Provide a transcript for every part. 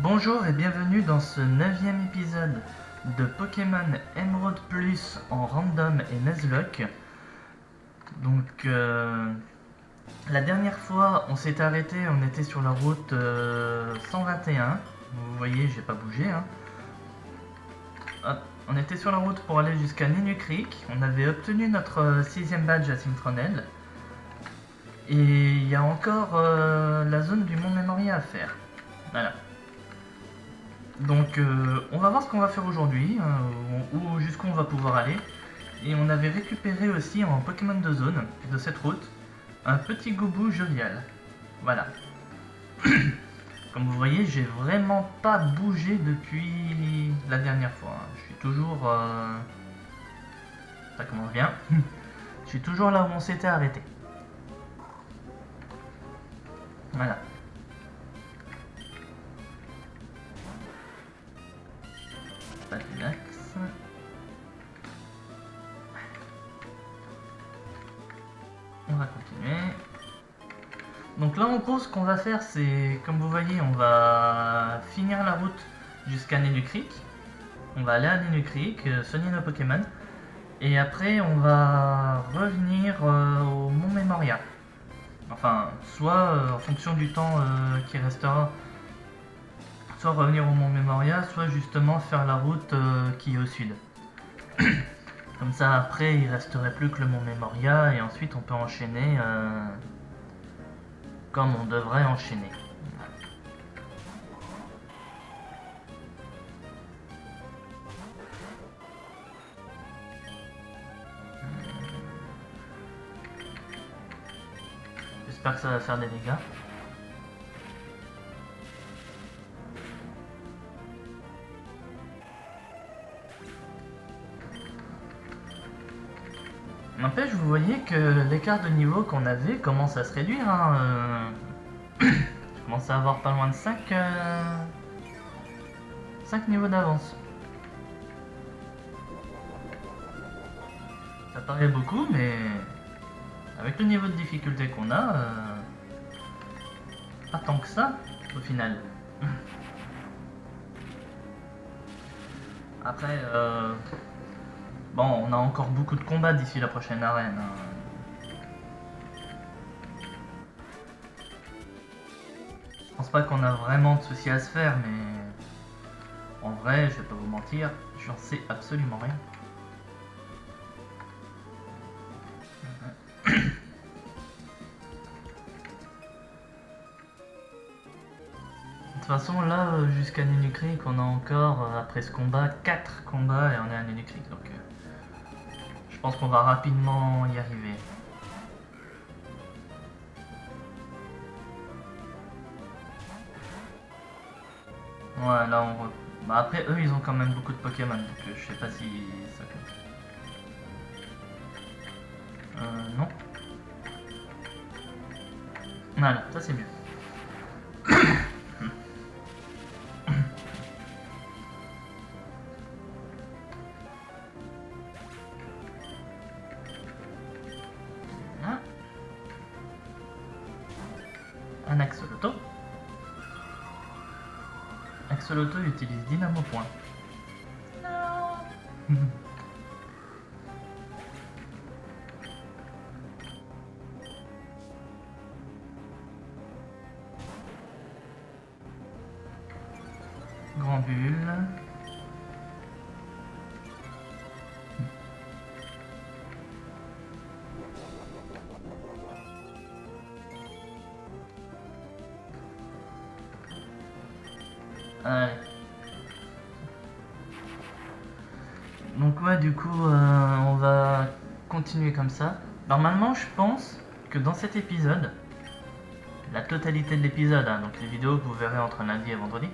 Bonjour et bienvenue dans ce 9e épisode de Pokémon Emerald Plus en random et Nuzlocke. Donc la dernière fois on s'est arrêté, on était sur la route 121. Vous voyez, j'ai pas bougé. Hop, on était sur la route pour aller jusqu'à Nenu Creek. On avait obtenu notre 6e badge à Cintronel. Et il y a encore la zone du Mont Memoria à faire. Voilà. Donc on va voir ce qu'on va faire aujourd'hui, ou jusqu'où on va pouvoir aller. Et on avait récupéré aussi en Pokémon de zone, de cette route, un petit goubou jovial. Voilà. Comme vous voyez, j'ai vraiment pas bougé depuis la dernière fois. Je suis toujours... Ça commence bien. Je suis toujours là où on s'était arrêté. Voilà. Pas de lax. On va continuer. Donc là en gros ce qu'on va faire c'est, comme vous voyez, on va finir la route jusqu'à Nenu Creek. On va aller à Nenu Creek, soigner nos Pokémon. Et après on va revenir au Mont Memoria. Enfin, soit en fonction du temps qui restera, soit revenir au Mont Memoria, soit justement faire la route qui est au sud. Comme ça après il resterait plus que le Mont Memoria et ensuite on peut enchaîner comme on devrait enchaîner. J'espère que ça va faire des dégâts. N'empêche, vous voyez que l'écart de niveau qu'on avait commence à se réduire. Je commence à avoir pas loin de 5 niveaux d'avance. Ça paraît beaucoup, mais avec le niveau de difficulté qu'on a, pas tant que ça au final. Après, bon, on a encore beaucoup de combats d'ici la prochaine arène. Je pense pas qu'on a vraiment de soucis à se faire, mais en vrai, je vais pas vous mentir, j'en sais absolument rien. De toute façon, là, jusqu'à Nenu Creek, on a encore, après ce combat, 4 combats et on est à Nenu Creek. Donc, je pense qu'on va rapidement y arriver. Ouais, là, bah, après, eux, ils ont quand même beaucoup de Pokémon, donc je sais pas si ça compte. Non. Voilà, ça c'est mieux. Un Axoloto. Axoloto utilise Dynamo Point. Non. Grand Bulle. Allez. Donc ouais, du coup, on va continuer comme ça. Normalement, je pense que dans cet épisode, la totalité de l'épisode, donc les vidéos que vous verrez entre lundi et vendredi,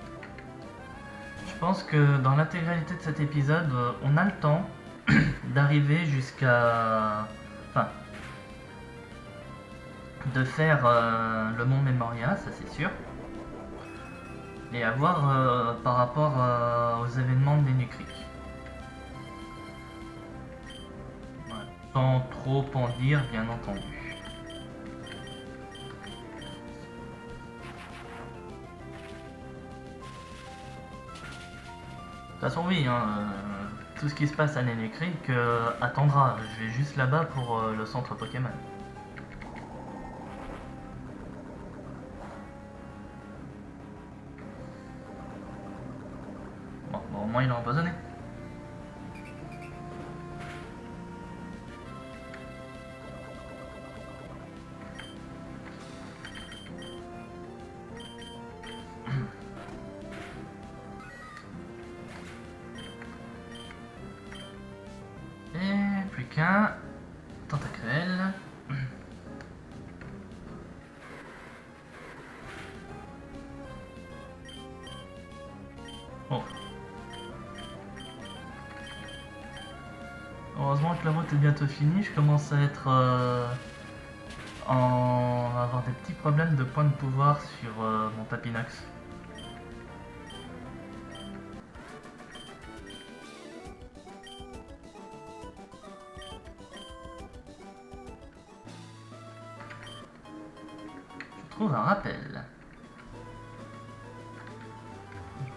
je pense que dans l'intégralité de cet épisode, on a le temps d'arriver jusqu'à... Enfin, de faire le Mont Memoria, ça c'est sûr. Et à voir par rapport aux événements de Nenu Creek. Ouais. Sans trop en dire, bien entendu. façon, oui, hein, tout ce qui se passe à Nene Creek attendra. Je vais juste là-bas pour le centre Pokémon. Bon, au moins il est empoisonné. Et plus qu'un Tentacruel. Oh. Heureusement que la route est bientôt finie, je commence à être à avoir des petits problèmes de points de pouvoir sur mon Papinox. Je trouve un rappel.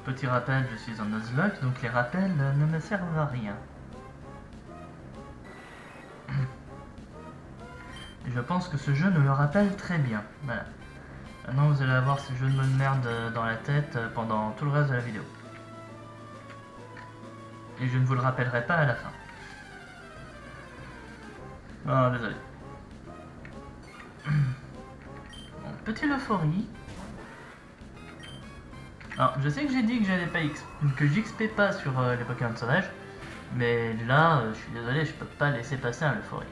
Petit rappel, je suis en Nuzlocke, donc les rappels ne me servent à rien. Et je pense que ce jeu nous le rappelle très bien. Voilà. Maintenant vous allez avoir ce jeu de merde dans la tête pendant tout le reste de la vidéo. Et je ne vous le rappellerai pas à la fin. Oh, désolé. Bon, petite euphorie. Alors, je sais que j'ai dit que j'allais pas que j'XP pas sur les Pokémon sauvages, mais là, je suis désolé, je peux pas laisser passer un euphorie.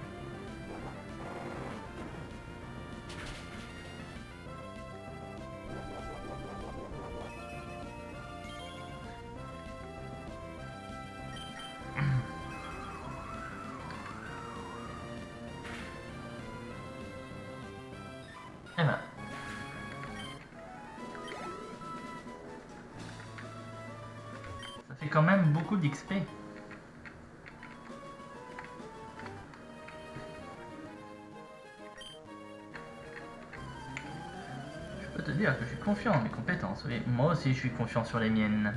Eh ben. Ça fait quand même beaucoup d'XP. Je peux te dire que je suis confiant en mes compétences, oui. Moi aussi je suis confiant sur les miennes.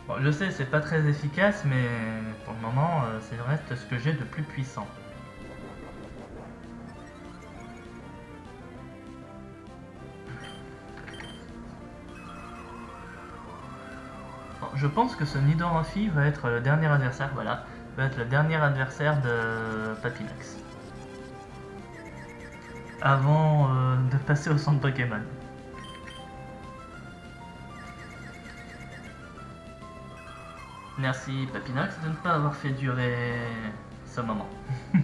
Bon, je sais, c'est pas très efficace, mais pour le moment, c'est le reste ce que j'ai de plus puissant. Bon, je pense que ce Nidoranfi va être le dernier adversaire, voilà, va être le dernier adversaire de Papinox. Avant de passer au centre Pokémon. Merci Papinox de ne pas avoir fait durer ce moment. De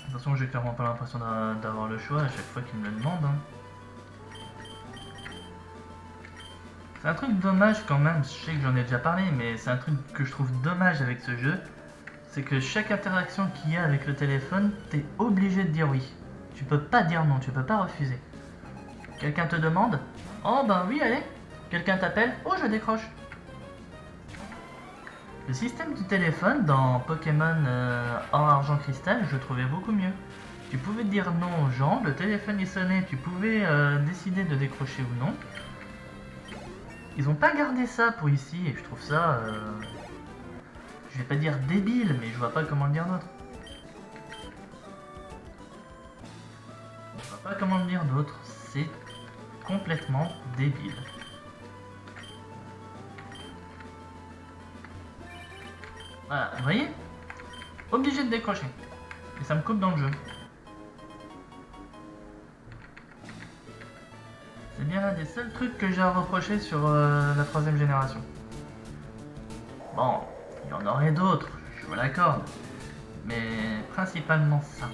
toute façon, j'ai clairement pas l'impression d'avoir le choix à chaque fois qu'il me le demande. Hein. C'est un truc dommage quand même, je sais que j'en ai déjà parlé, mais c'est un truc que je trouve dommage avec ce jeu. C'est que chaque interaction qu'il y a avec le téléphone, t'es obligé de dire oui. Tu peux pas dire non, tu peux pas refuser. Quelqu'un te demande? Oh ben oui, allez. Quelqu'un t'appelle? Oh, je décroche. Le système du téléphone dans Pokémon Or Argent Cristal, je trouvais beaucoup mieux. Tu pouvais dire non aux gens, le téléphone il sonnait, tu pouvais décider de décrocher ou non. Ils ont pas gardé ça pour ici et je trouve ça... je vais pas dire débile, mais je vois pas comment le dire d'autre. Je vois pas comment le dire d'autre, c'est complètement débile. Voilà, vous voyez? Obligé de décrocher. Et ça me coupe dans le jeu. C'est bien l'un des seuls trucs que j'ai à reprocher sur la 3ème génération. Bon, il y en aurait d'autres, je vous l'accorde. Mais principalement ça.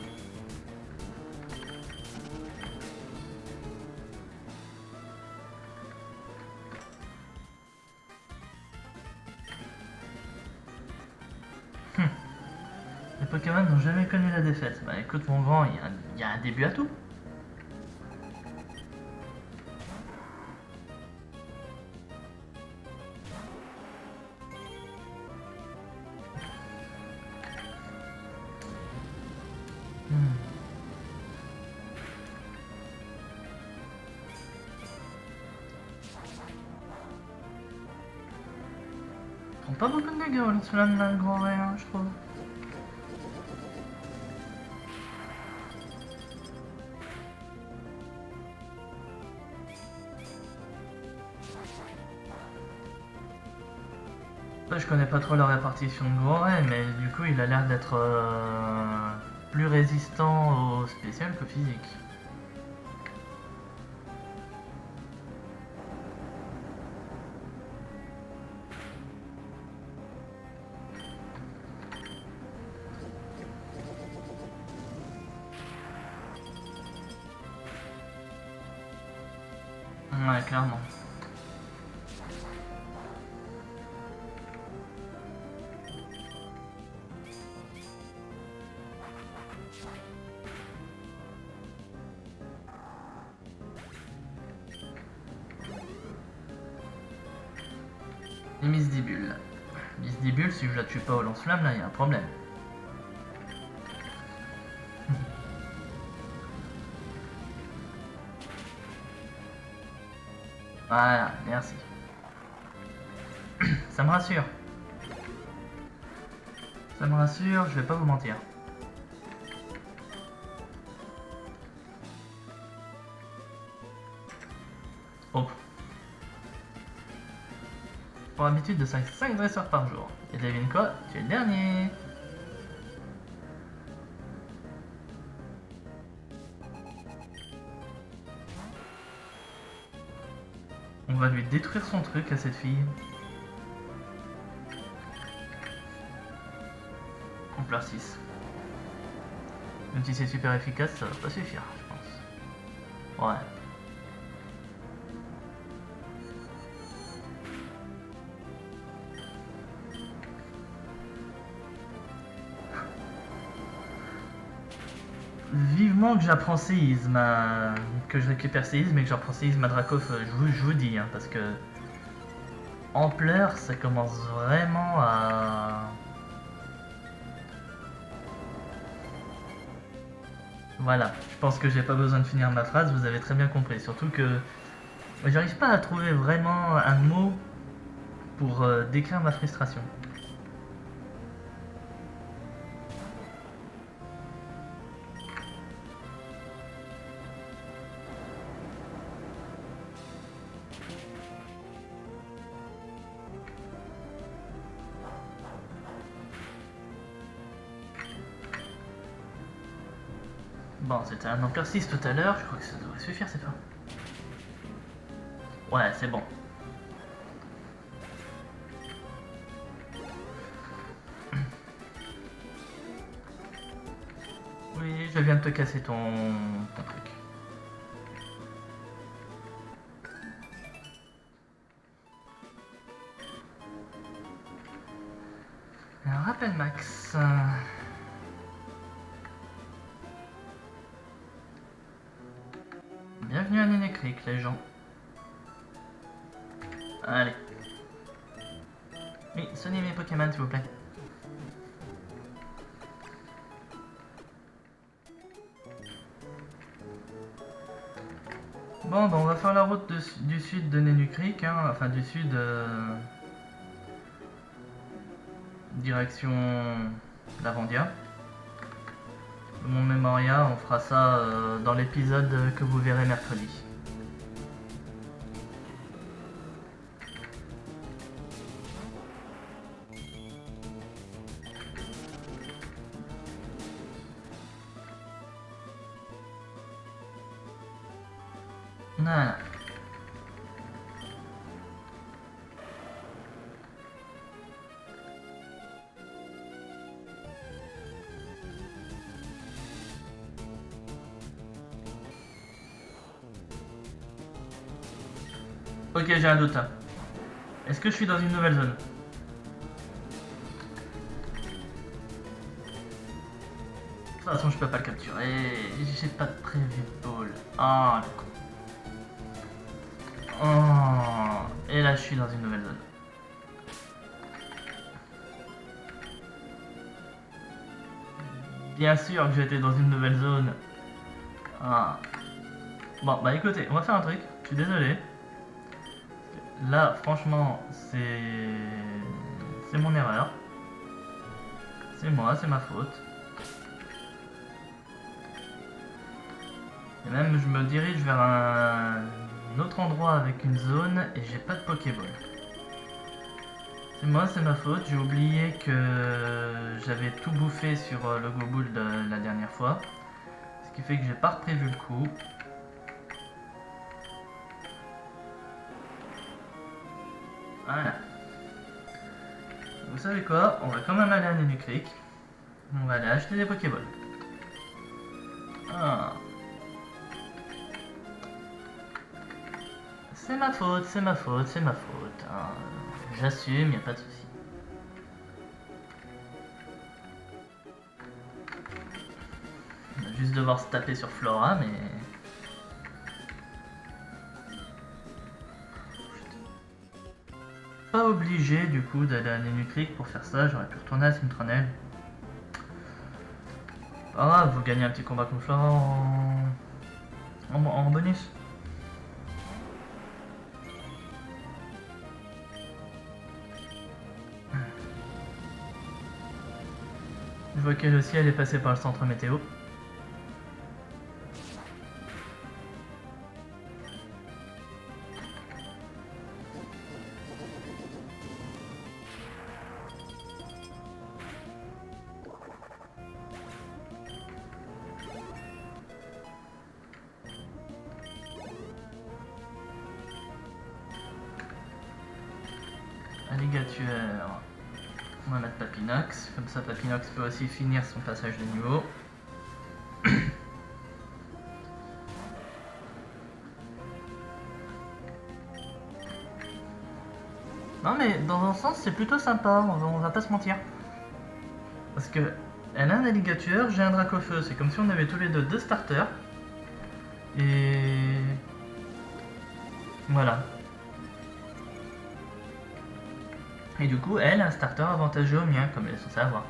Pokémon n'ont jamais connu la défaite. Bah écoute mon grand, il y a un début à tout. Pas beaucoup de dégâts au lance-flamme là, le grand rien, je trouve. Je connais pas trop la répartition de gros ray, mais du coup il a l'air d'être plus résistant au spécial qu'au physique. Ouais, clairement. Et Misdibule. Misdibule, si je la tue pas au lance-flamme, là, il y a un problème. Voilà, merci. Ça me rassure. Ça me rassure, je vais pas vous mentir. Oh. Pour habitude de 5 dresseurs par jour. Et devine quoi? Tu es le dernier. On va lui détruire son truc à cette fille. Ampleur 6. Même si c'est super efficace, ça va pas suffire, je pense. Ouais. Vivement que j'apprends séisme, que je récupère séisme et que j'apprends séisme à Dracov, je vous dis, hein, parce que ampleur, ça commence vraiment à... Voilà, je pense que j'ai pas besoin de finir ma phrase, vous avez très bien compris, surtout que j'arrive pas à trouver vraiment un mot pour décrire ma frustration. Bon, c'était un Ampleur 6 tout à l'heure, je crois que ça devrait suffire cette fois. Ouais, c'est bon. Oui, je viens de te casser ton truc. Alors, rappel max. Bienvenue à Nénécric, les gens. Allez. Oui, soignez mes Pokémon, s'il vous plaît. Bon, bah on va faire la route du sud de Nénucric, hein, enfin du sud... direction Lavandia. Mon Memoria, on fera ça dans l'épisode que vous verrez mercredi. Voilà. Ok, j'ai un doute. Est-ce que je suis dans une nouvelle zone? toute façon, je peux pas le capturer. J'ai pas de preview ball. Ah, le con. Oh, et là, je suis dans une nouvelle zone. Bien sûr que j'étais dans une nouvelle zone. Ah. Bon, bah écoutez, on va faire un truc. Je suis désolé. Là, franchement, c'est mon erreur. C'est moi, c'est ma faute. Et même, je me dirige vers un autre endroit avec une zone et j'ai pas de Pokéball. C'est moi, c'est ma faute. J'ai oublié que j'avais tout bouffé sur le Go-Bull de la dernière fois. Ce qui fait que j'ai pas reprévu le coup. Voilà. Vous savez quoi? On va quand même aller à Nenu Creek. On va aller acheter des Pokéballs. Ah. C'est ma faute, c'est ma faute, c'est ma faute. Ah. J'assume, y a pas de souci. On va juste devoir se taper sur Flora, mais... Pas obligé du coup d'aller à Nenu Creek pour faire ça, j'aurais pu retourner à Cintronel. Pas grave, vous gagnez un petit combat contre Flora en bonus. Je vois qu'elle aussi elle est passée par le centre météo. Alligator. On va mettre Papinox, comme ça Papinox peut aussi finir son passage de niveau. Non mais dans un sens c'est plutôt sympa, on va pas se mentir. Parce que elle a un alligator, j'ai un Dracofeu, c'est comme si on avait tous les deux starters. Et... voilà. Et du coup elle a un starter avantageux au mien, comme elle est censée avoir.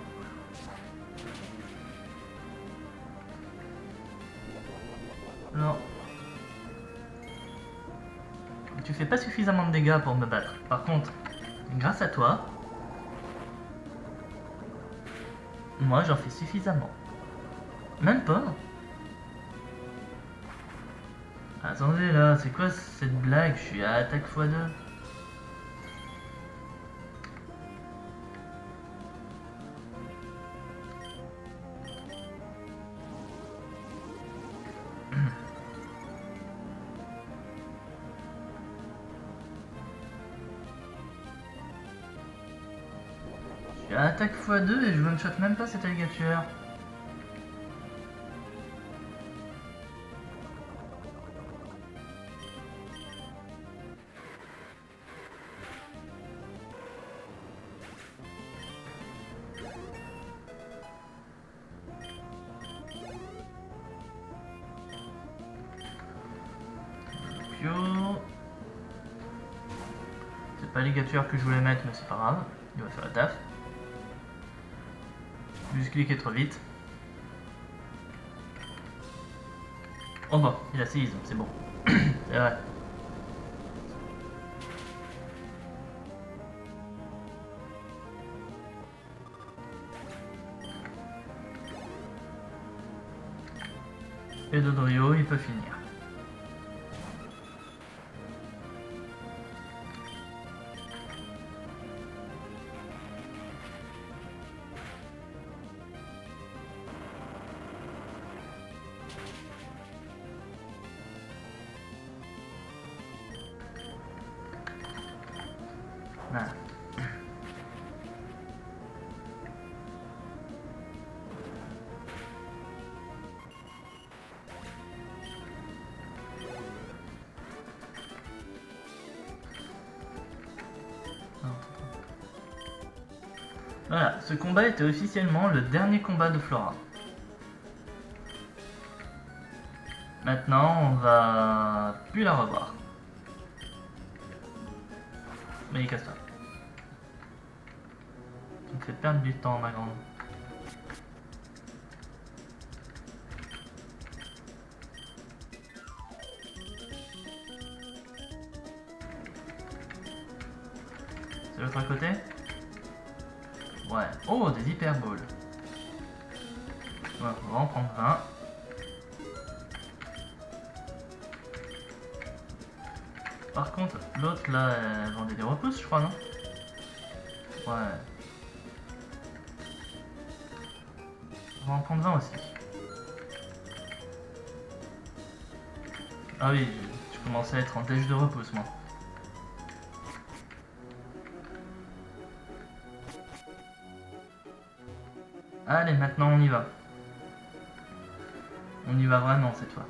Non. Tu fais pas suffisamment de dégâts pour me battre. Par contre, grâce à toi, moi j'en fais suffisamment. Même pas. Attendez là, c'est quoi cette blague? Je suis à attaque x2. Je suis à attaque x2 et je one shot même pas cet alligator. C'est pas l'alligator que je voulais mettre, mais c'est pas grave, il va faire la taf. Juste cliquer trop vite. Oh bah, il a 6, c'est bon. C'est vrai. Et Dodrio, il peut finir. Voilà. Voilà, ce combat était officiellement le dernier combat de Flora. Maintenant, on va plus la revoir. Mais casse-toi. Tu me fais perdre du temps, ma grande. C'est l'autre côté? Ouais. Oh, des hyperballs. Ouais, on va en prendre 20. Par contre, l'autre là, elle vendait des repousses, je crois, non? Ouais. On va en prendre 20 aussi. Ah oui, je commençais à être en déj de repousse, moi. Allez, maintenant on y va. On y va vraiment cette fois.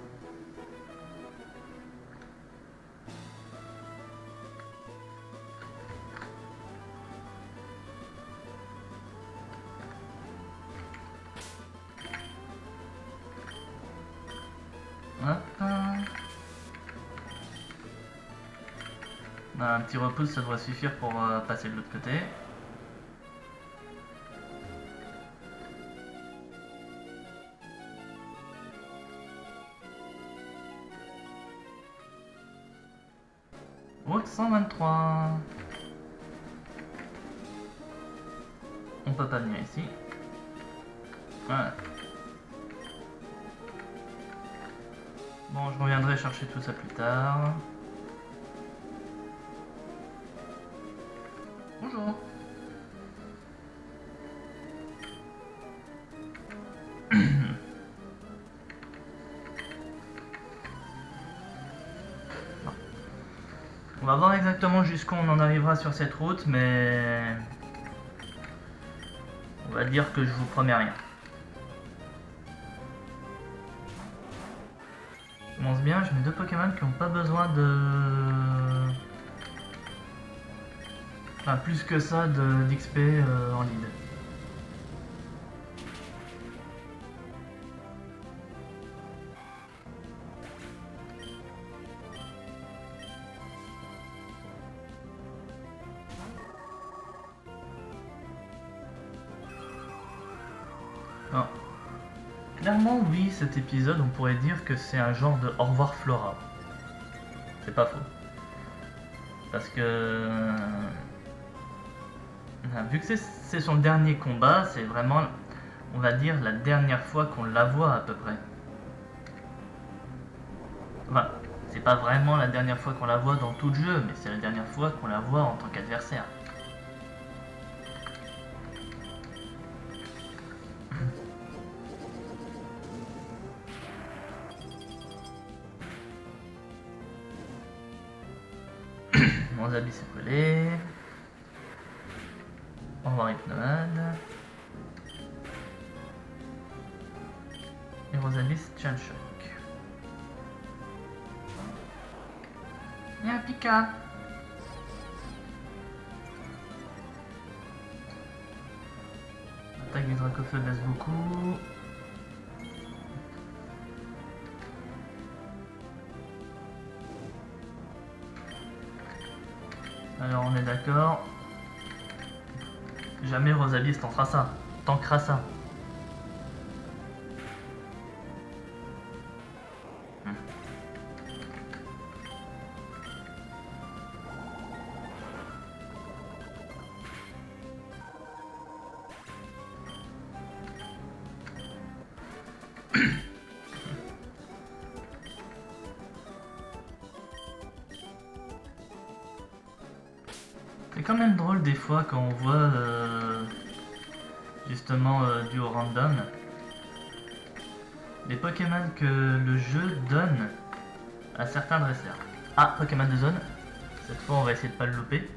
Hop. Un petit repousse, ça devrait suffire pour passer de l'autre côté. Route 123. On peut pas venir ici. Voilà. Bon, je reviendrai chercher tout ça plus tard. Bonjour. On va voir exactement jusqu'où on en arrivera sur cette route, mais on va dire que je vous promets rien. Je commence bien, j'ai mes deux Pokémon qui n'ont pas besoin de... Enfin, plus que ça d'XP en lead. Non. Clairement, oui, cet épisode, on pourrait dire que c'est un genre de au revoir Flora. C'est pas faux. Parce que... vu que c'est son dernier combat, c'est vraiment, on va dire, la dernière fois qu'on la voit à peu près. Enfin, c'est pas vraiment la dernière fois qu'on la voit dans tout le jeu, mais c'est la dernière fois qu'on la voit en tant qu'adversaire. Mon Zabi s'est collé. Au revoir Hypnomade. Et Rosalis tient le choc. Il y a un Pika. L'attaque du Dracofeu baisse beaucoup. Alors on est d'accord. Jamais Rosalis tentera ça. Tankera ça. C'est quand même drôle des fois quand on voit justement du random les Pokémon que le jeu donne à certains dresseurs. Ah, Pokémon de zone. Cette fois on va essayer de pas le louper.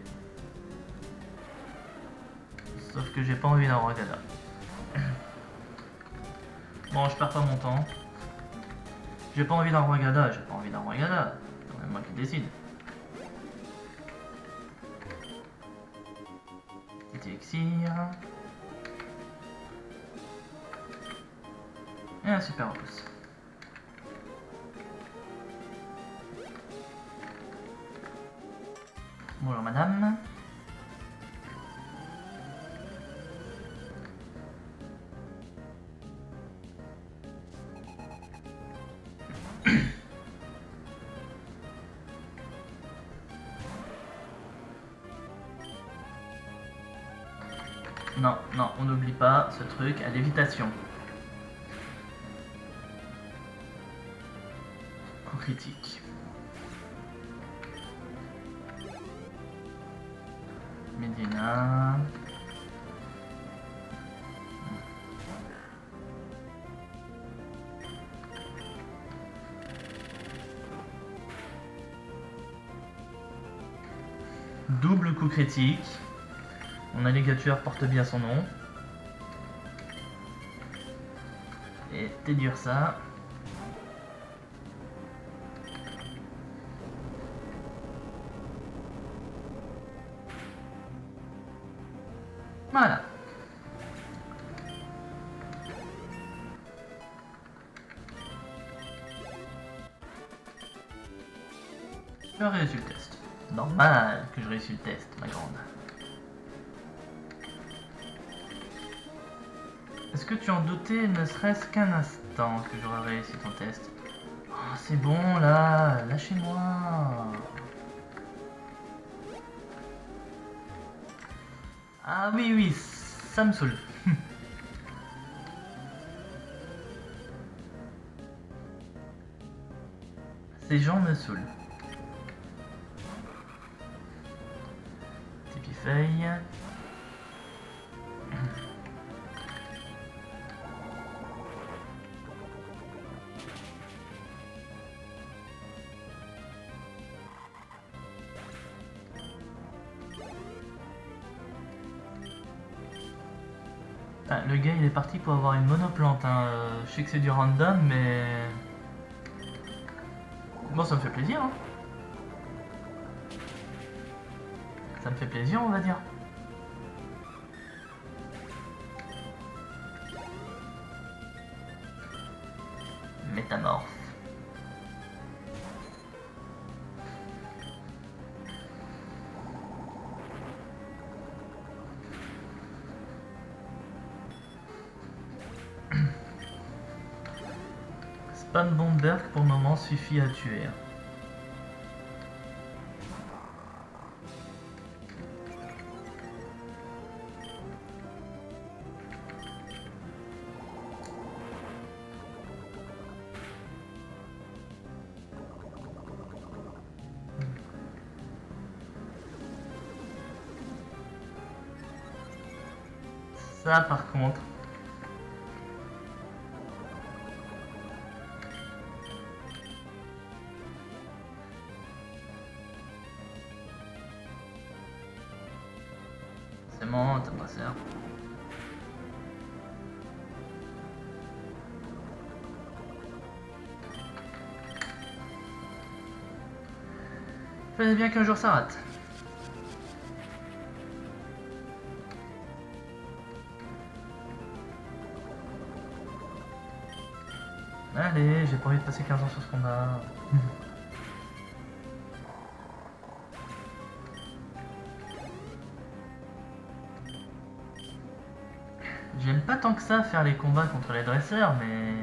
Sauf que j'ai pas envie d'un Rogada. Bon, je perds pas mon temps. J'ai pas envie d'un Rogada, j'ai pas envie d'un Rogada. C'est quand même moi qui décide. Petit Elixir. Et un super repousse. Bonjour madame. Non, non, on n'oublie pas ce truc à lévitation. Coup critique. Medina. Double coup critique. Mon alligator porte bien son nom. Et t'es dur ça. Voilà. Je réussis le test. Normal que je réussis le test, ma grande. Est-ce que tu en doutais ne serait-ce qu'un instant que j'aurais réussi ton test? Oh, c'est bon là, lâchez-moi. Ah oui, oui, ça me saoule. Ces gens me saoulent. Tipifeuille. Ah, le gars il est parti pour avoir une monoplante, hein. Je sais que c'est du random mais... Bon ça me fait plaisir hein. Ça me fait plaisir on va dire. Métamorphe. Spam Bomber pour le moment suffit à tuer. Ça par contre... C'est bon, t'as pas ça. Fallait bien qu'un jour ça rate. Allez, j'ai pas envie de passer 15 ans sur ce combat. J'aime pas tant que ça faire les combats contre les dresseurs, mais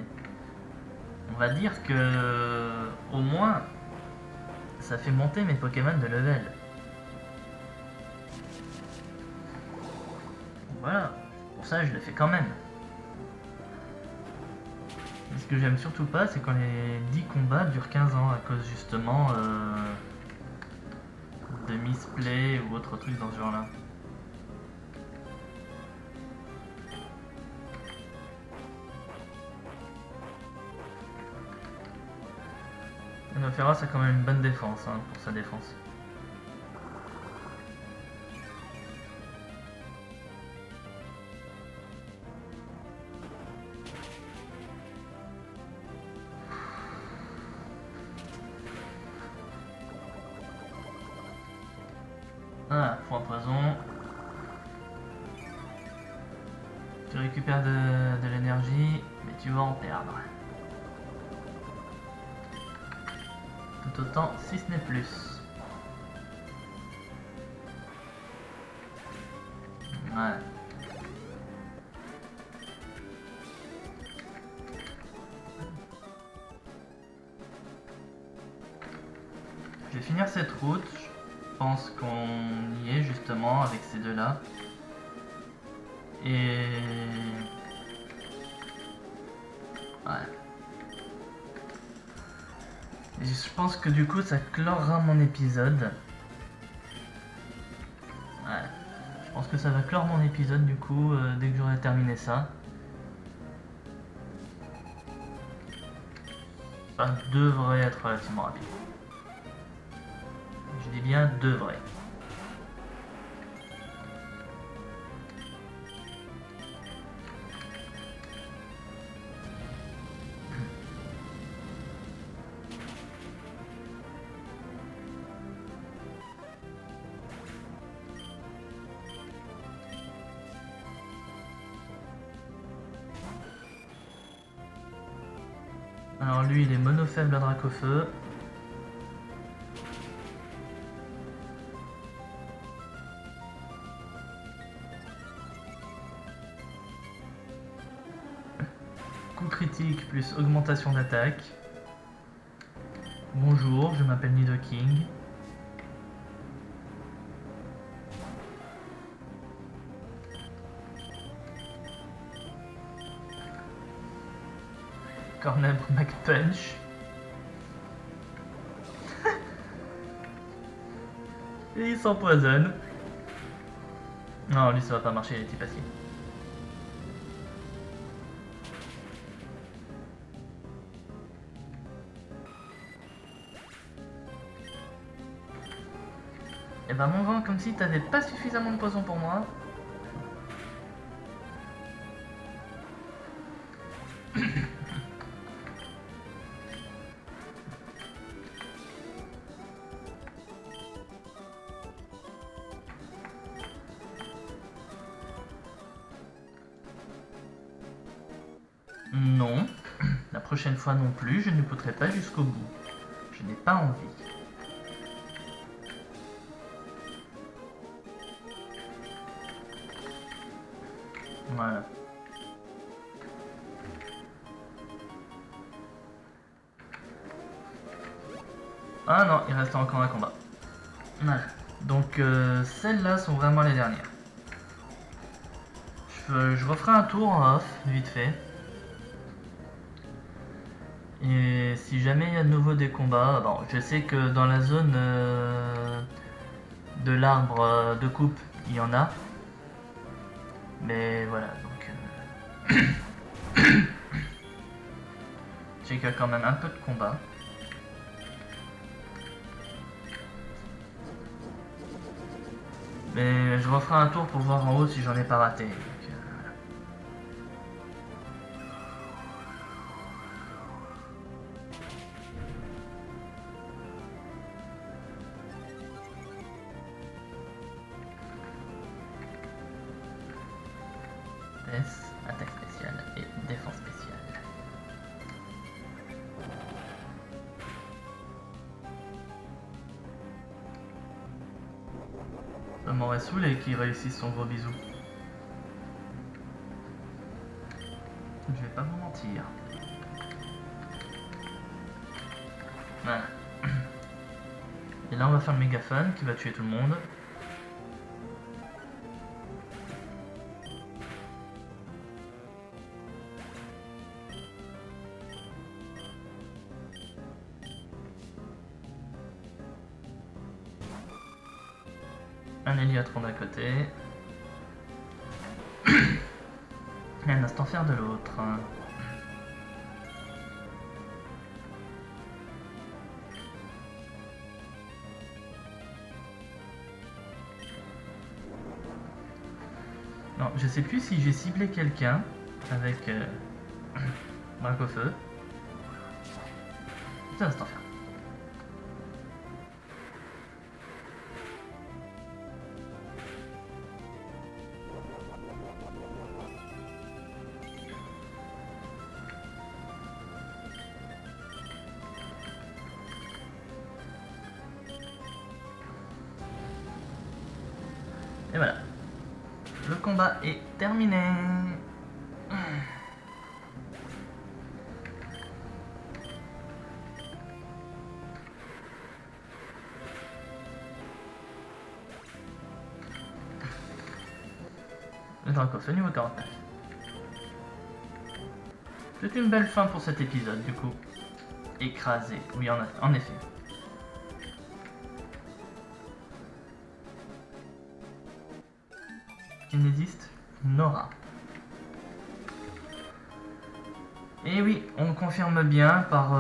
on va dire que au moins ça fait monter mes Pokémon de level. Voilà, pour ça je le fais quand même. Mais ce que j'aime surtout pas, c'est quand les 10 combats durent 15 ans à cause justement de misplay ou autre truc dans ce genre là. Ferras a quand même une bonne défense hein, pour sa défense. Ah, point poison. Tu récupères de l'énergie, mais tu vas en perdre. Tout autant, si ce n'est plus. Ouais. Je vais finir cette route. Je pense qu'on y est justement avec ces deux-là. Et... ouais. Et je pense que du coup ça clora mon épisode. Ouais. Je pense que ça va clore mon épisode du coup dès que j'aurai terminé ça. Ça devrait être relativement rapide. Je dis bien devrait. Alors lui il est mono faible à Dracofeu. Coup critique plus augmentation d'attaque. Bonjour, je m'appelle Nidoking. Cornebre McPunch. Et il s'empoisonne. Non, lui ça va pas marcher, il est type acier. Et bah mon vent, comme si t'avais pas suffisamment de poison pour moi. Non, la prochaine fois non plus, je n'écouterai pas jusqu'au bout. Je n'ai pas envie. Voilà. Ah non, il reste encore un combat. Voilà. Donc celles-là sont vraiment les dernières. Je referai un tour en off, vite fait. Et si jamais il y a de nouveau des combats, bon, je sais que dans la zone de l'arbre de coupe, il y en a. Mais voilà, donc... je sais qu'il y a quand même un peu de combat. Mais je referai un tour pour voir en haut si j'en ai pas raté. Donc, voilà. Attaque spéciale et défense spéciale. Ça m'aurait saoulé qu'il réussisse son gros bisou. Je vais pas vous mentir. Voilà. Et là on va faire le mégaphone qui va tuer tout le monde. Un Héliotron d'un côté. Et un instant faire de l'autre. Non, je sais plus si j'ai ciblé quelqu'un avec Dracofeu. C'est un instant faire. Et voilà. Le combat est terminé. Le Dracos au niveau 49. C'est une belle fin pour cet épisode du coup. Écrasé, oui en effet. Il n'existe Nora. Et oui, on confirme bien par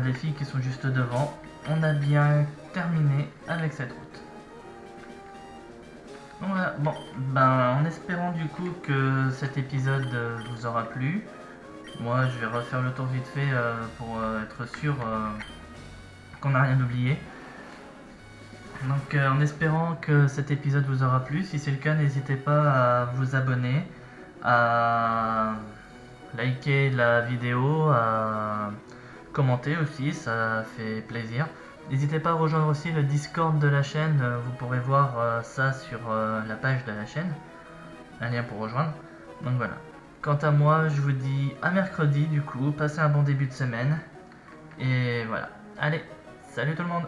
les filles qui sont juste devant. On a bien terminé avec cette route. Donc voilà, bon, en espérant du coup que cet épisode vous aura plu. Moi je vais refaire le tour vite fait pour être sûr qu'on n'a rien oublié. Donc en espérant que cet épisode vous aura plu, si c'est le cas n'hésitez pas à vous abonner, à liker la vidéo, à commenter aussi, ça fait plaisir. N'hésitez pas à rejoindre aussi le Discord de la chaîne, vous pourrez voir ça sur la page de la chaîne, un lien pour rejoindre. Donc voilà. Quant à moi, je vous dis à mercredi du coup, passez un bon début de semaine. Et voilà. Allez, salut tout le monde!